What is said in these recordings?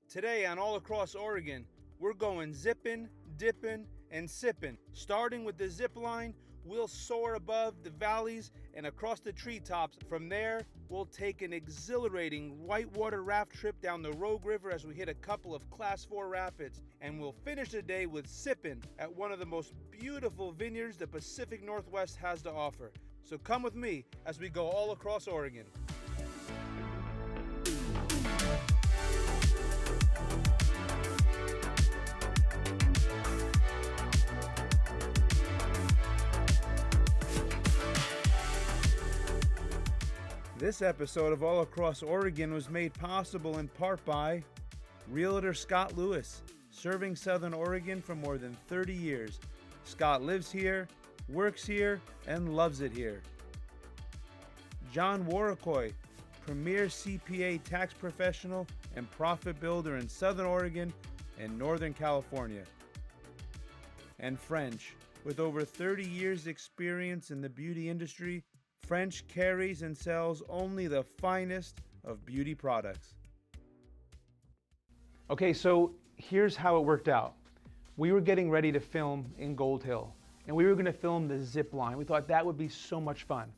Today on All Across Oregon, we're going zipping, dipping, and sipping. Starting with the zip line, we'll soar above the valleys and across the treetops. From there, we'll take an exhilarating whitewater raft trip down the Rogue River as we hit a couple of Class 4 rapids. And we'll finish the day with sipping at one of the most beautiful vineyards the Pacific Northwest has to offer. So come with me as we go all across Oregon. This episode of All Across Oregon was made possible in part by Realtor Scott Lewis, serving Southern Oregon for more than 30 years. Scott lives here, works here, and loves it here. John Warricoy, premier CPA tax professional and profit builder in Southern Oregon and Northern California. And French, with over 30 years experience in the beauty industry, French carries and sells only the finest of beauty products. Okay, so here's how it worked out. We were getting ready to film in Gold Hill, and we were going to film the zip line. We thought that would be so much fun.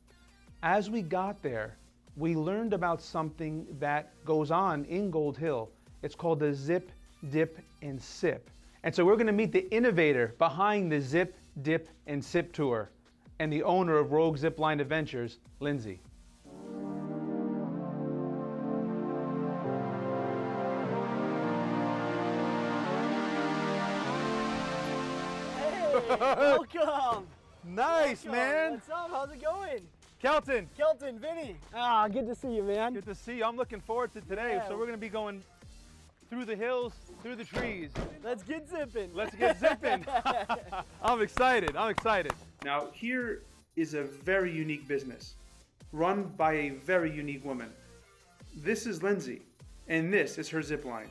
As we got there, we learned about something that goes on in Gold Hill. It's called the Zip, Dip, and Sip. And so we're going to meet the innovator behind the Zip, Dip, and Sip tour, and the owner of Rogue Zipline Adventures, Lindsey. Hey, welcome. Nice, Welcome. man. What's up? How's it going? Kelton. Kelton, Vinny. Ah, good to see you, man. Good to see you. I'm looking forward to today. Yeah. So we're going to be going through the hills, through the trees. Let's get zipping. Let's get zipping. I'm excited. Now, here is a very unique business run by a very unique woman. This is Lindsey, and this is her zip line.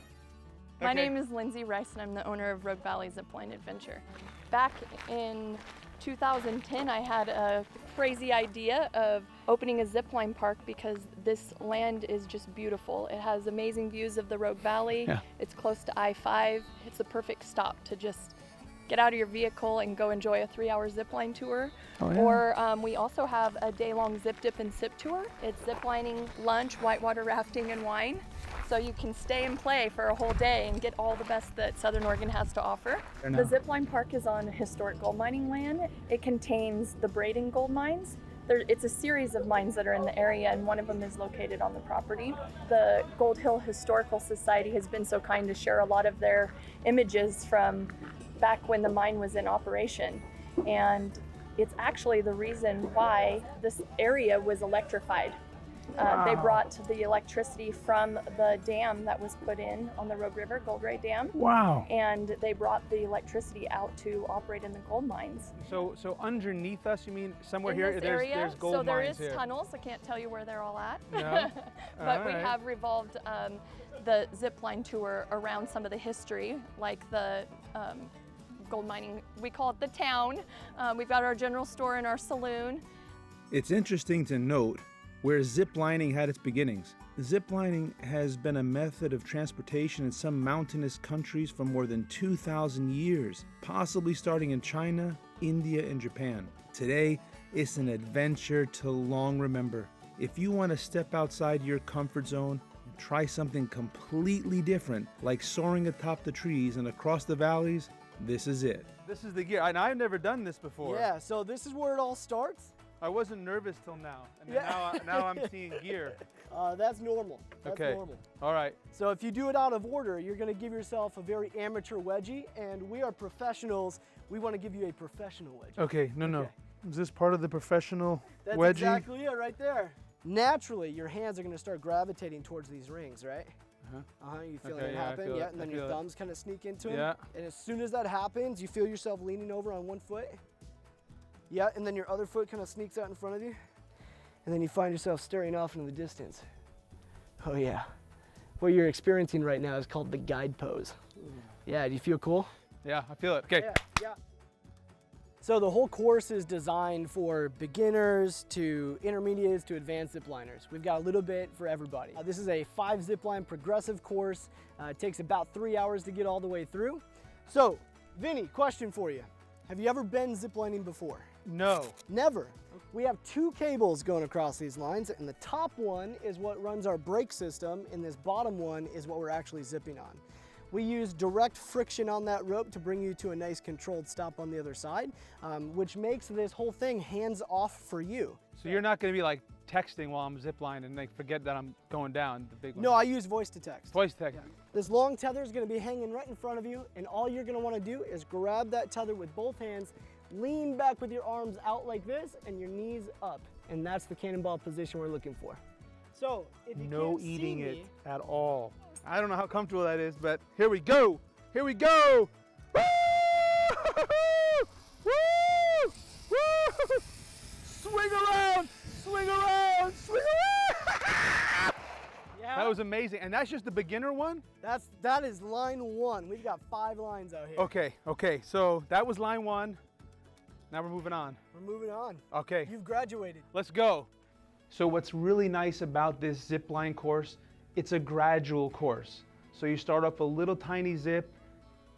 My name is Lindsey Rice, and I'm the owner of Rogue Valley Zipline Adventure. Back in 2010, I had a crazy idea of opening a zipline park because this land is just beautiful. It has amazing views of the Rogue Valley. Yeah. It's close to I-5. It's a perfect stop to just get out of your vehicle and go enjoy a 3-hour zipline tour. Oh, yeah. Or we also have a day-long zip, dip, and sip tour. It's ziplining, lunch, whitewater rafting, and wine. So you can stay and play for a whole day and get all the best that Southern Oregon has to offer. The zipline park is on historic gold mining land. It contains the Braden gold mines. It's a series of mines that are in the area, and one of them is located on the property. The Gold Hill Historical Society has been so kind to share a lot of their images from back when the mine was in operation. And it's actually the reason why this area was electrified. They brought the electricity from the dam that was put in on the Rogue River, Gold Ray Dam. Wow. And they brought the electricity out to operate in the gold mines. So underneath us, you mean somewhere In here, this there's area, gold so there mines is here. tunnels. I can't tell you where they're all at. No? But we Alright. have revolved the zipline tour around some of the history, like the gold mining. We call it the town. We've got our general store and our saloon. It's interesting to note where ziplining had its beginnings. Ziplining has been a method of transportation in some mountainous countries for more than 2,000 years, possibly starting in China, India, and Japan. Today, it's an adventure to long remember. If you want to step outside your comfort zone and try something completely different, like soaring atop the trees and across the valleys, this is it. This is the gear, and I've never done this before. Yeah, so this is where it all starts. I wasn't nervous till now, and Yeah. now I'm seeing gear. That's normal. That's Okay. normal. All right. So if you do it out of order, you're going to give yourself a very amateur wedgie, and we are professionals. We want to give you a professional wedgie. Okay, no. Okay. Is this part of the professional That's wedgie? exactly it right there. Naturally, your hands are going to start gravitating towards these rings, right? You feel Okay, it yeah, I happen, feel yeah, it, and I then your feel it. thumbs kind of sneak into them. Yeah. And as soon as that happens, you feel yourself leaning over on one foot. Yeah, and then your other foot kind of sneaks out in front of you. And then you find yourself staring off into the distance. Oh yeah. What you're experiencing right now is called the guide pose. Yeah, do you feel cool? Yeah, I feel it. Okay. Yeah. So the whole course is designed for beginners to intermediates to advanced zipliners. We've got a little bit for everybody. This is a 5 zipline progressive course. It takes about 3 hours to get all the way through. So, Vinny, question for you. Have you ever been ziplining before? No. Never. We have 2 cables going across these lines, and the top one is what runs our brake system, and this bottom one is what we're actually zipping on. We use direct friction on that rope to bring you to a nice controlled stop on the other side, which makes this whole thing hands off for you. So you're not going to be like texting while I'm ziplining and like forget that I'm going down the big one? No, I use voice to text. Voice text. Yeah. This long tether is going to be hanging right in front of you, and all you're going to want to do is grab that tether with both hands, lean back with your arms out like this, and your knees up. And that's the cannonball position we're looking for. So, if you No can't see eating me, it at all. I don't know how comfortable that is, but here we go. Here we go. Woo! Woo! Woo! Swing around, swing around, swing around. yeah, That was amazing. And that's just the beginner one? that is line 1. We've got 5 lines out here. Okay. So that was line 1. Now we're moving on. We're moving on. Okay. You've graduated. Let's go. So what's really nice about this zip line course, it's a gradual course. So you start off a little tiny zip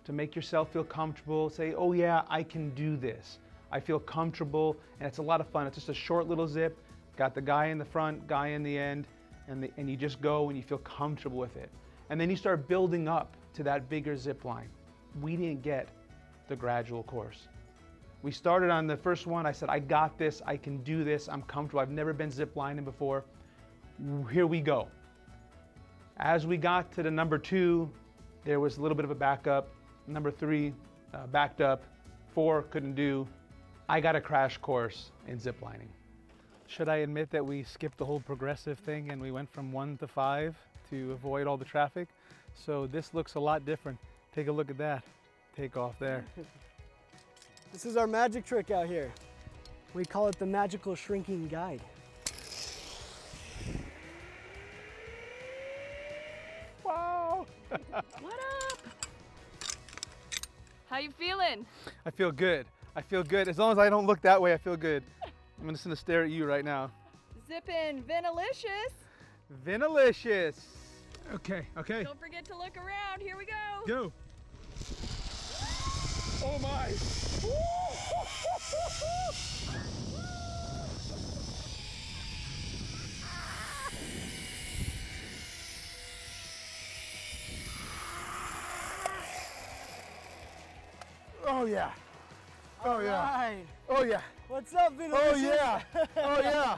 to make yourself feel comfortable. Say, oh yeah, I can do this. I feel comfortable, and it's a lot of fun. It's just a short little zip. Got the guy in the front, guy in the end, and you just go and you feel comfortable with it. And then you start building up to that bigger zip line. We didn't get the gradual course. We started on the first one. I said, I got this, I can do this, I'm comfortable. I've never been zip lining before. Here we go. As we got to the number 2, there was a little bit of a backup. Number 3, backed up. 4, couldn't do. I got a crash course in zip lining. Should I admit that we skipped the whole progressive thing and we went from 1 to 5 to avoid all the traffic? So this looks a lot different. Take a look at that. Take off there. This is our magic trick out here. We call it the magical shrinking guide. Wow! What up? How you feeling? I feel good. I feel good. As long as I don't look that way, I feel good. I'm just gonna stare at you right now. Zippin' Vinalicious. Vinalicious. Okay. Don't forget to look around. Here we go. Go. Oh my. Oh yeah. Oh yeah. Right. Oh yeah. What's up, Vinny? Oh yeah. Oh yeah.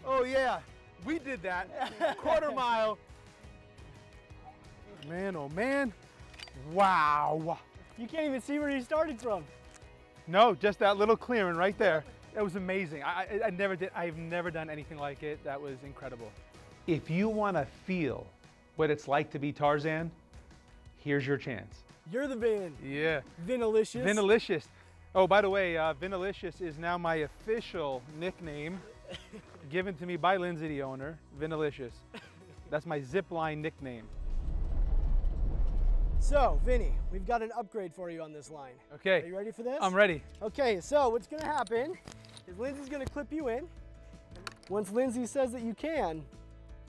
Oh yeah. We did that. Quarter mile. Man, oh man. Wow. You can't even see where you started from. No, just that little clearing right there. That was amazing. I never did. I've never done anything like it. That was incredible. If you want to feel what it's like to be Tarzan, here's your chance. You're the Vin. Yeah. Vinalicious. Vinalicious. Oh, by the way, Vinalicious is now my official nickname, given to me by Lindsey, the owner. Vinalicious. That's my zipline nickname. So, Vinny, we've got an upgrade for you on this line. Okay. Are you ready for this? I'm ready. Okay, so what's gonna happen is Lindsey's gonna clip you in. Once Lindsey says that you can,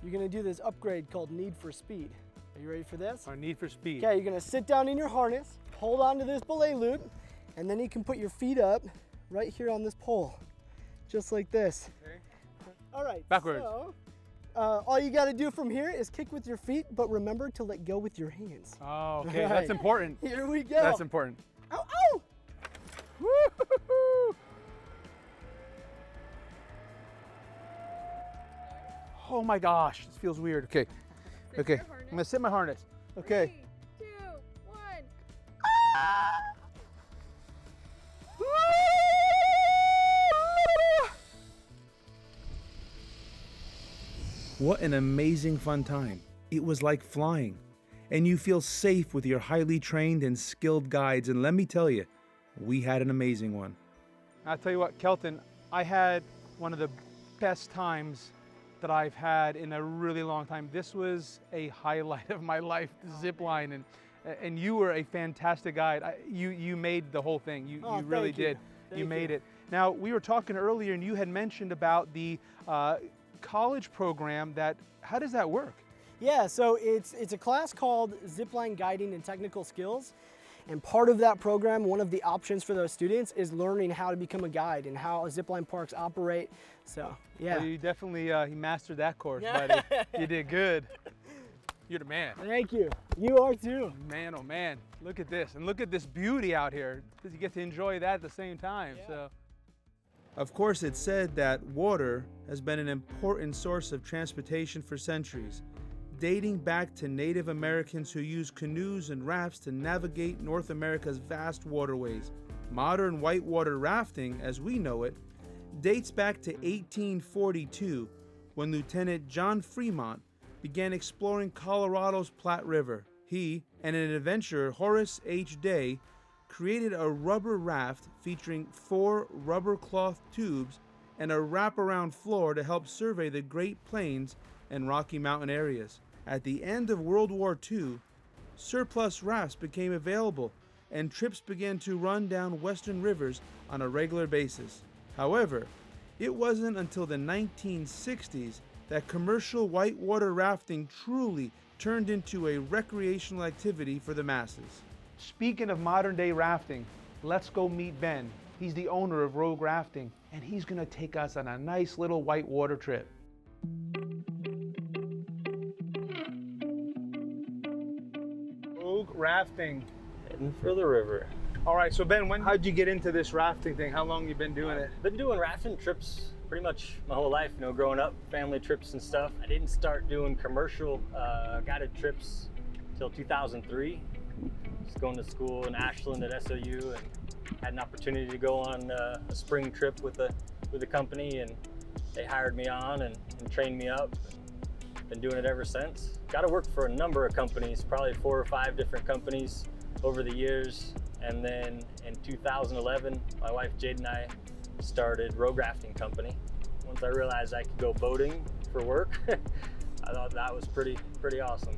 you're gonna do this upgrade called Need for Speed. Are you ready for this? Our Need for Speed. Okay, you're gonna sit down in your harness, hold on to this belay loop, and then you can put your feet up right here on this pole, just like this. Okay. All right. Backwards. So, all you gotta do from here is kick with your feet, but remember to let go with your hands. Oh, okay. Right. That's important. Here we go. That's important. Ow, ow! Woo-hoo-hoo. Oh my gosh, this feels weird. Okay. Sit Okay. your harness. I'm gonna sit in my harness. Okay. 3, 2, 1. What an amazing fun time. It was like flying. And you feel safe with your highly trained and skilled guides. And let me tell you, we had an amazing one. I'll tell you what, Kelton, I had one of the best times that I've had in a really long time. This was a highlight of my life, the zip line. And you were a fantastic guide. You made the whole thing. You really thank you. did. You made it. Now, we were talking earlier and you had mentioned about the college program. How does that work? Yeah, so it's a class called Zipline Guiding and Technical Skills. And part of that program, one of the options for those students is learning how to become a guide and how zipline parks operate. So, yeah. Well, you definitely you mastered that course, buddy. You did good. You're the man. Thank you. You are too. Man, oh man, look at this. And look at this beauty out here. You get to enjoy that at the same time. Yeah. So. Of course, it's said that water has been an important source of transportation for centuries, dating back to Native Americans who used canoes and rafts to navigate North America's vast waterways. Modern whitewater rafting, as we know it, dates back to 1842, when Lieutenant John Fremont began exploring Colorado's Platte River. He and an adventurer, Horace H. Day, created a rubber raft featuring 4 rubber cloth tubes and a wraparound floor to help survey the Great Plains and Rocky Mountain areas. At the end of World War II, surplus rafts became available and trips began to run down western rivers on a regular basis. However, it wasn't until the 1960s that commercial whitewater rafting truly turned into a recreational activity for the masses. Speaking of modern day rafting, let's go meet Ben. He's the owner of Rogue Rafting, and he's gonna take us on a nice little whitewater trip. Rogue Rafting. Heading for the river. All right, so Ben, how'd you get into this rafting thing? How long you been doing it? Been doing rafting trips pretty much my whole life, you know, growing up, family trips and stuff. I didn't start doing commercial guided trips till 2003. Just going to school in Ashland at SOU and had an opportunity to go on a spring trip with a company, and they hired me on and trained me up. Been doing it ever since. Got to work for a number of companies, probably 4 or 5 different companies over the years. And then in 2011, my wife Jade and I started Rogue Rafting Company. Once I realized I could go boating for work, I thought that was pretty awesome.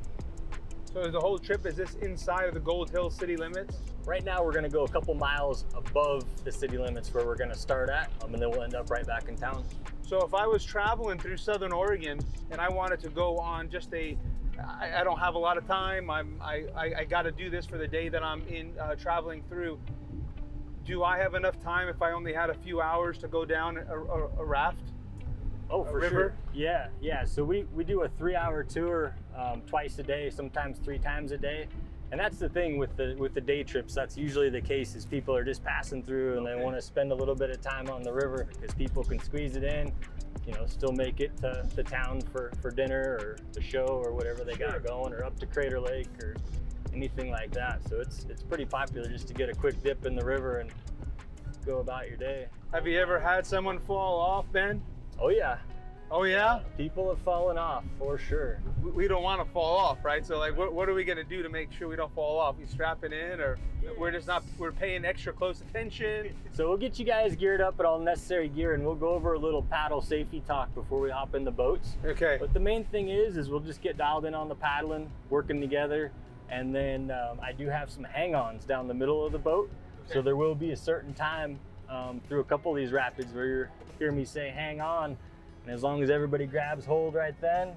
So the whole trip, is this inside of the Gold Hill city limits? Right now we're gonna go a couple miles above the city limits where we're gonna start at, and then we'll end up right back in town. So if I was traveling through Southern Oregon and I wanted to go on just I don't have a lot of time, I gotta do this for the day that I'm traveling through, do I have enough time if I only had a few hours to go down a raft? Oh, for sure. Yeah. So we do a 3-hour tour twice a day, sometimes 3 times a day. And that's the thing with the day trips. That's usually the case, is people are just passing through and they want to spend a little bit of time on the river because people can squeeze it in, you know, still make it to town for dinner or the show or whatever they got going, or up to Crater Lake or anything like that. So it's pretty popular just to get a quick dip in the river and go about your day. Have you ever had someone fall off, Ben? Oh yeah. Oh yeah? People have fallen off for sure. We don't want to fall off, right? So like, what are we gonna do to make sure we don't fall off? We strap it in, or we're paying extra close attention? So we'll get you guys geared up with all necessary gear, and we'll go over a little paddle safety talk before we hop in the boats. Okay. But the main thing is we'll just get dialed in on the paddling, working together, and then I do have some hang-ons down the middle of the boat. Okay. So there will be a certain time through a couple of these rapids where you'll hear me say hang on. And as long as everybody grabs hold right then,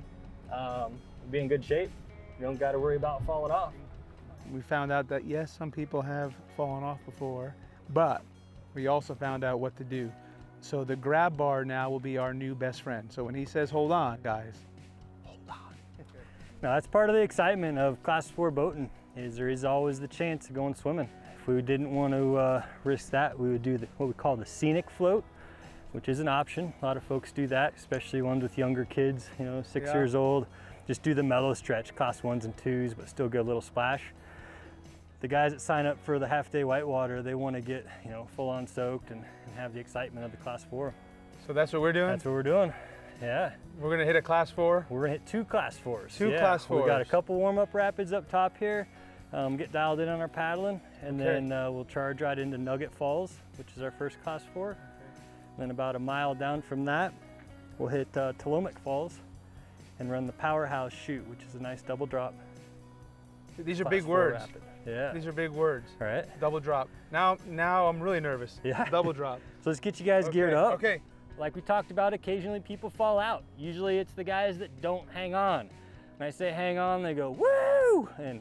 we'll be in good shape. You don't got to worry about falling off. We found out that yes, some people have fallen off before, but we also found out what to do. So the grab bar now will be our new best friend. So when he says hold on, guys, hold on. Now that's part of the excitement of Class 4 boating, is there is always the chance of going swimming. If we didn't want to risk that, we would do what we call the scenic float, which is an option. A lot of folks do that, especially ones with younger kids, you know, 6 years old. Just do the mellow stretch, Class 1s and 2s, but still get a little splash. The guys that sign up for the half-day whitewater, they want to get, you know, full-on soaked and have the excitement of the Class 4. So that's what we're doing? That's what we're doing, yeah. We're gonna hit a Class 4? We're gonna hit 2 Class 4s. Two Class 4s. We got a couple warm-up rapids up top here, get dialed in on our paddling, and then we'll charge right into Nugget Falls, which is our first Class 4. Then about a mile down from that, we'll hit Tillamook Falls and run the Powerhouse chute, which is a nice double drop. These are Class big 4 words. rapid. Yeah. These are big words. All right. Double drop. Now I'm really nervous. Yeah. Double drop. So let's get you guys geared Okay, up. Okay. Like we talked about, occasionally people fall out. Usually it's the guys that don't hang on. When I say hang on, they go woo and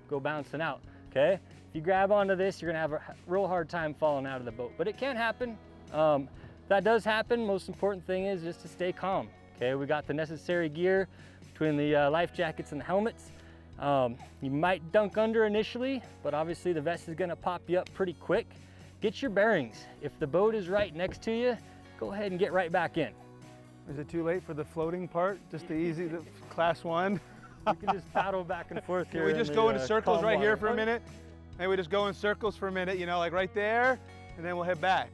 go bouncing out. Okay. If you grab onto this, you're gonna have a real hard time falling out of the boat, but it can happen. If that does happen, most important thing is just to stay calm. Okay, we got the necessary gear between the life jackets and the helmets. You might dunk under initially, but obviously the vest is gonna pop you up pretty quick. Get your bearings. If the boat is right next to you, go ahead and get right back in. Is it too late for the floating part? Just the easy, the class 1? You can just paddle back and forth here. Can we just go into circles calm right here water. for a minute? Maybe we just go in circles for a minute, you know, like right there, and then we'll head back.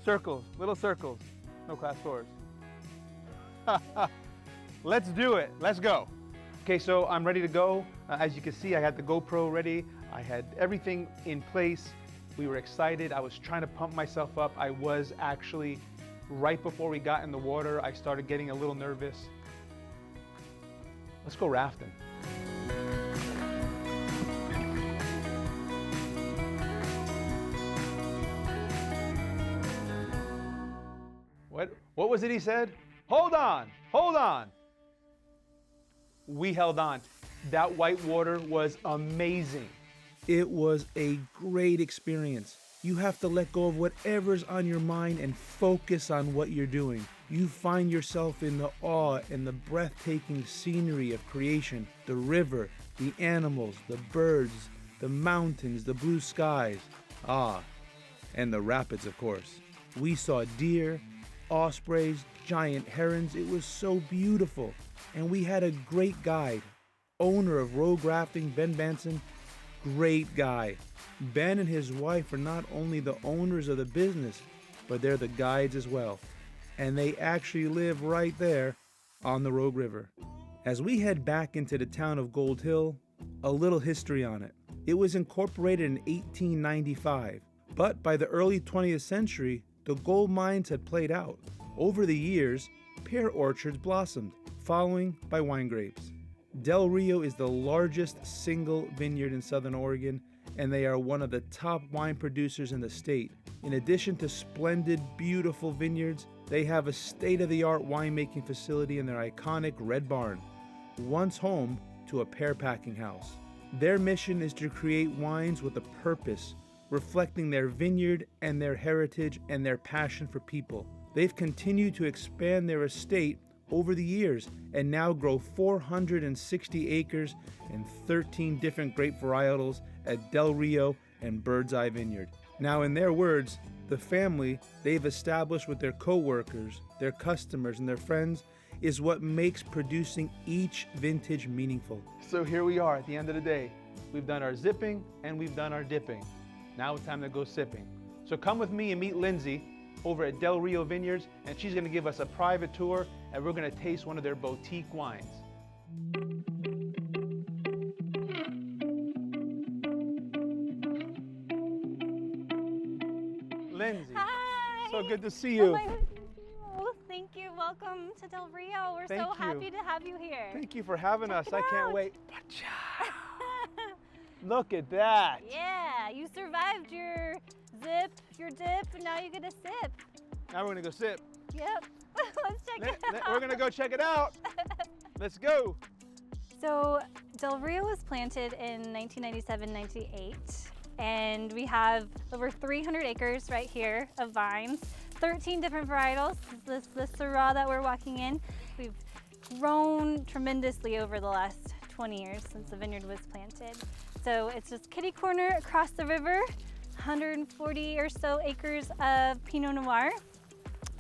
Circles, little circles. No class 4s. Let's do it. Let's go. Okay, so I'm ready to go. As you can see, I had the GoPro ready. I had everything in place. We were excited. I was trying to pump myself up. I was actually, right before we got in the water, I started getting a little nervous. Let's go rafting. What was it he said? Hold on, hold on. We held on. That whitewater was amazing. It was a great experience. You have to let go of whatever's on your mind and focus on what you're doing. You find yourself in the awe and the breathtaking scenery of creation, the river, the animals, the birds, the mountains, the blue skies. And the rapids, of course. We saw deer, ospreys, giant herons. It was so beautiful. And we had a great guide, owner of Rogue Rafting, Ben Banson. Great guy. Ben and his wife are not only the owners of the business, but they're the guides as well. And they actually live right there on the Rogue River. As we head back into the town of Gold Hill, a little history on it. It was incorporated in 1895, but by the early 20th century, the gold mines had played out. Over the years, pear orchards blossomed, following by wine grapes. Del Rio is the largest single vineyard in Southern Oregon, and they are one of the top wine producers in the state. In addition to splendid, beautiful vineyards, they have a state-of-the-art winemaking facility in their iconic Red Barn, once home to a pear packing house. Their mission is to create wines with a purpose, reflecting their vineyard and their heritage and their passion for people. They've continued to expand their estate over the years and now grow 460 acres and 13 different grape varietals at Del Rio and Bird's Eye Vineyard. Now, in their words, the family they've established with their co-workers, their customers, and their friends is what makes producing each vintage meaningful. So here we are at the end of the day. We've done our zipping and we've done our dipping. Now it's time to go sipping. So come with me and meet Lindsey over at Del Rio Vineyards, and she's gonna give us a private tour, and we're gonna taste one of their boutique wines. Lindsey, Hi. so good to see you. Oh my goodness. Thank you. Welcome to Del Rio. We're Thank so you. happy to have you here. Thank you for having us. it I can't out. wait. Look at that. Yeah, you survived your zip, your dip, and now you get a sip. Now we're gonna go sip. Yep. Let's check it out. We're gonna go check it out. Let's go. So Del Rio was planted in 1997-98, and we have over 300 acres right here of vines, 13 different varietals. This is the Syrah that we're walking in. We've grown tremendously over the last 20 years since the vineyard was planted. So it's just kitty corner across the river, 140 or so acres of Pinot Noir.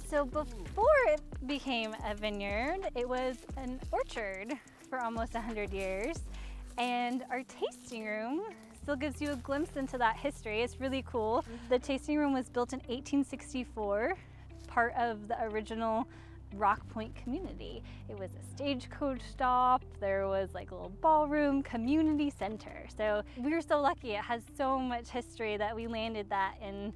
So before it became a vineyard, it was an orchard for almost 100 years. And our tasting room still gives you a glimpse into that history. It's really cool. The tasting room was built in 1864, part of the original Rock Point community. It was a stagecoach stop. There was like a little ballroom, community center. So we were so lucky. It has so much history that we landed that in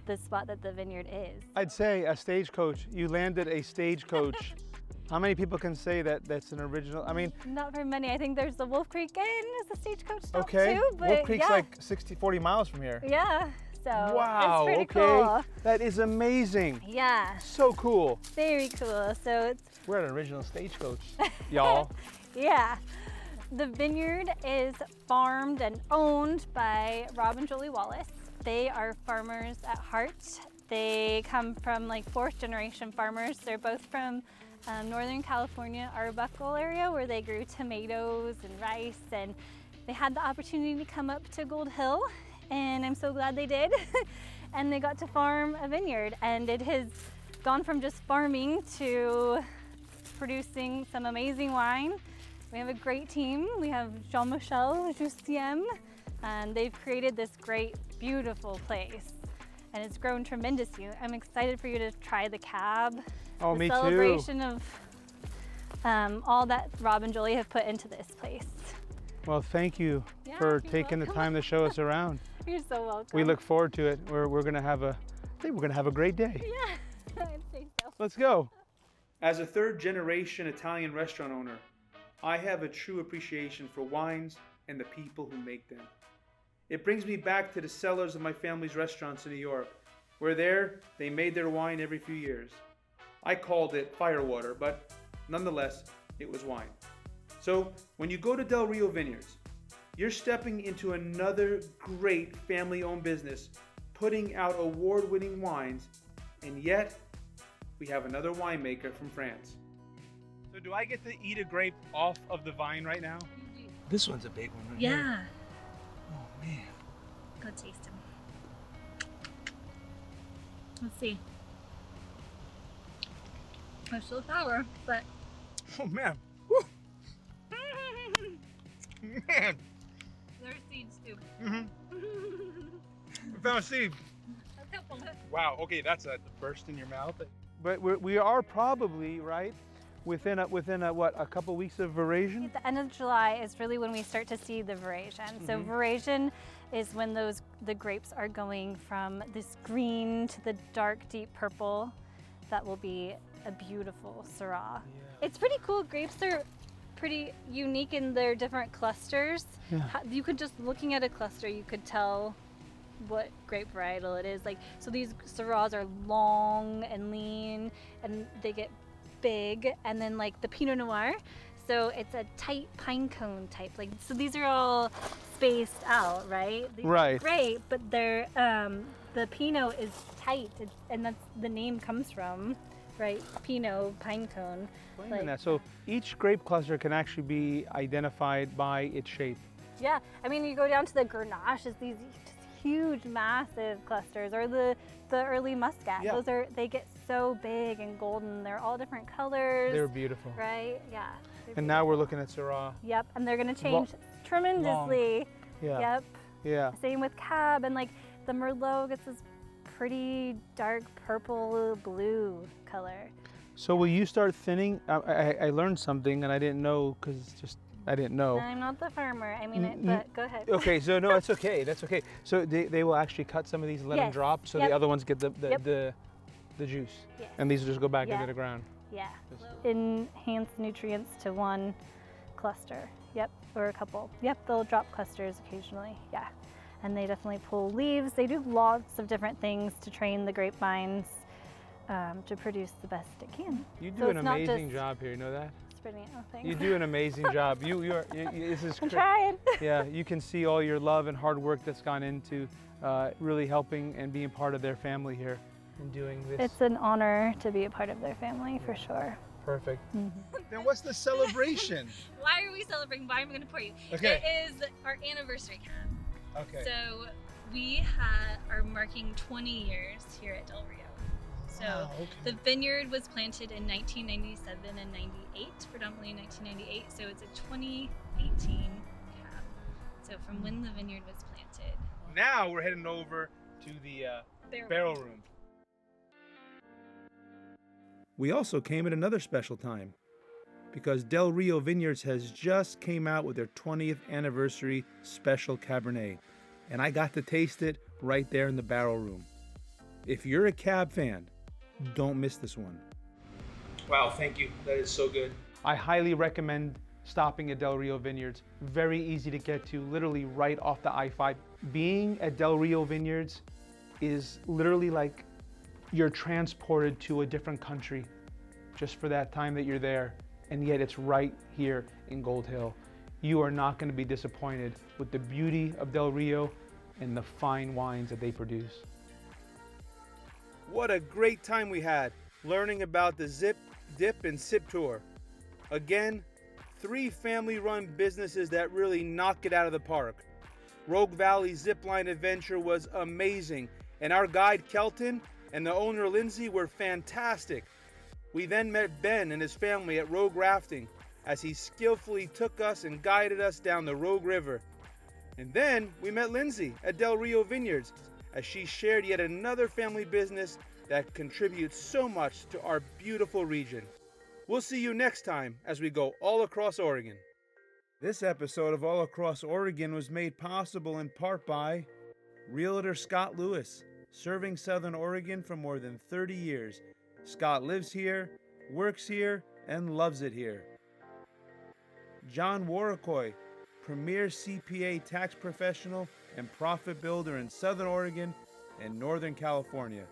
the spot that the vineyard is. I'd say a stagecoach. You landed a stagecoach How many people can say that that's an original? I mean, Not very many. I think there's the Wolf Creek Inn is the stagecoach stop okay. too. But Wolf Creek's yeah. like 40 miles from here. Yeah. So Wow, it's pretty okay. cool. That is amazing. Yeah. So cool. Very cool. So it's We're at an original stagecoach, y'all. yeah. The vineyard is farmed and owned by Rob and Julie Wallace. They are farmers at heart. They come from like 4th generation farmers. They're both from Northern California, Arbuckle area, where they grew tomatoes and rice, and they had the opportunity to come up to Gold Hill, and I'm so glad they did. And they got to farm a vineyard, and it has gone from just farming to producing some amazing wine. We have a great team. We have Jean-Michel Justiem, and they've created this great, beautiful place. And it's grown tremendously. I'm excited for you to try the cab. Oh, the me too. celebration of all that Rob and Julie have put into this place. Well, thank you Yeah, for you're taking the welcome. time to show us around. You're so welcome. We look forward to it. We're gonna have a, I think we're gonna have a great day. Yeah, I'd say so. Let's go. As a 3rd-generation Italian restaurant owner, I have a true appreciation for wines and the people who make them. It brings me back to the cellars of my family's restaurants in New York, where there they made their wine every few years. I called it firewater, but nonetheless, it was wine. So when you go to Del Rio Vineyards, you're stepping into another great family-owned business, putting out award-winning wines, and yet we have another winemaker from France. So do I get to eat a grape off of the vine right now? This one's a big one right here. Yeah. Oh man. Go taste them. Let's see. They're still sour, but Oh man. Woo. Man. they're seeds too. We found a seed. A couple. Wow. Okay, that's a burst in your mouth. But we are probably right within a what, a couple weeks of veraison. At the end of July is really when we start to see the veraison. So veraison is when the grapes are going from this green to the dark, deep purple. That will be a beautiful Syrah. Yeah. It's pretty cool. Grapes are pretty unique in their different clusters. Yeah. You could just, looking at a cluster, you could tell what grape varietal it is. Like, so these Syrahs are long and lean, and they get big, and then like the Pinot Noir, so it's a tight pine cone type. Like, so these are all spaced out, right? These Right. are great, but they're the Pinot is tight, and that's the name comes from, right? Pinot, pine cone. Explain that. So each grape cluster can actually be identified by its shape. Yeah, I mean, you go down to the Grenache, it's these just huge, massive clusters, or the early Muscat. Yeah. They get so big and golden. They're all different colors. They're beautiful. Right? Yeah. they're And now we're looking at Syrah. Yep, and they're gonna change tremendously. Yeah. Yep. Yeah. Same with Cab, and like the Merlot gets this pretty dark purple blue color. So will you start thinning? I learned something and I didn't know because I didn't know. I'm not the farmer. I mean it, but go ahead. Okay, so no, it's okay. That's okay. So they will actually cut some of these and let them Yes. drop, so Yep. the other ones get the Yep. juice, Yes. and these will just go back Yeah. into the ground. Yeah. Enhance nutrients to one cluster. Yep, or a couple. Yep, they'll drop clusters occasionally. Yeah. And they definitely pull leaves. They do lots of different things to train the grapevines to produce the best it can. You do So an it's not amazing just job here. You know that? spreading it. Oh, thanks. You do an amazing job. This is I'm cra- trying. Yeah, you can see all your love and hard work that's gone into really helping and being part of their family here and doing this. It's an honor to be a part of their family, for sure. Perfect. Then what's the celebration? Why are we celebrating? Why am I going to pour you? Okay. It is our anniversary cab. Okay. So we are marking 20 years here at Del Rio. So Wow, okay. the vineyard was planted in 1997 and 98, predominantly in 1998. So it's a 2018 cab. So from when the vineyard was planted. Now we're heading over to the barrel room. We also came at another special time because Del Rio Vineyards has just came out with their 20th anniversary special Cabernet, and I got to taste it right there in the barrel room. If you're a Cab fan, don't miss this one. Wow, thank you. That is so good. I highly recommend stopping at Del Rio Vineyards. Very easy to get to, literally right off the I-5. Being at Del Rio Vineyards is literally like you're transported to a different country just for that time that you're there, and yet it's right here in Gold Hill. You are not going to be disappointed with the beauty of Del Rio and the fine wines that they produce. What a great time we had learning about the Zip, Dip, and Sip Tour. Again, 3 family-run businesses that really knock it out of the park. Rogue Valley Zipline Adventure was amazing, and our guide Kelton and the owner Lindsey were fantastic. We then met Ben and his family at Rogue Rafting as he skillfully took us and guided us down the Rogue River. And then we met Lindsey at Del Rio Vineyards as she shared yet another family business that contributes so much to our beautiful region. We'll see you next time as we go all across Oregon. This episode of All Across Oregon was made possible in part by Realtor Scott Lewis, serving Southern Oregon for more than 30 years. Scott lives here, works here, and loves it here. John Warricoy, premier CPA tax professional and profit builder in Southern Oregon and Northern California.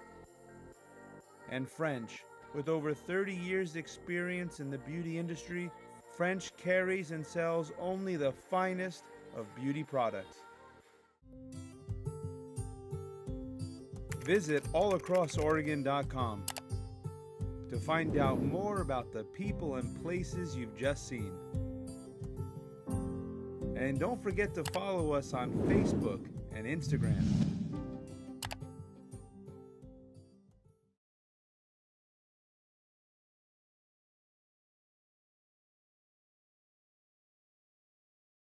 And French, with over 30 years experience in the beauty industry, French carries and sells only the finest of beauty products. Visit allacrossoregon.com to find out more about the people and places you've just seen. And don't forget to follow us on Facebook and Instagram.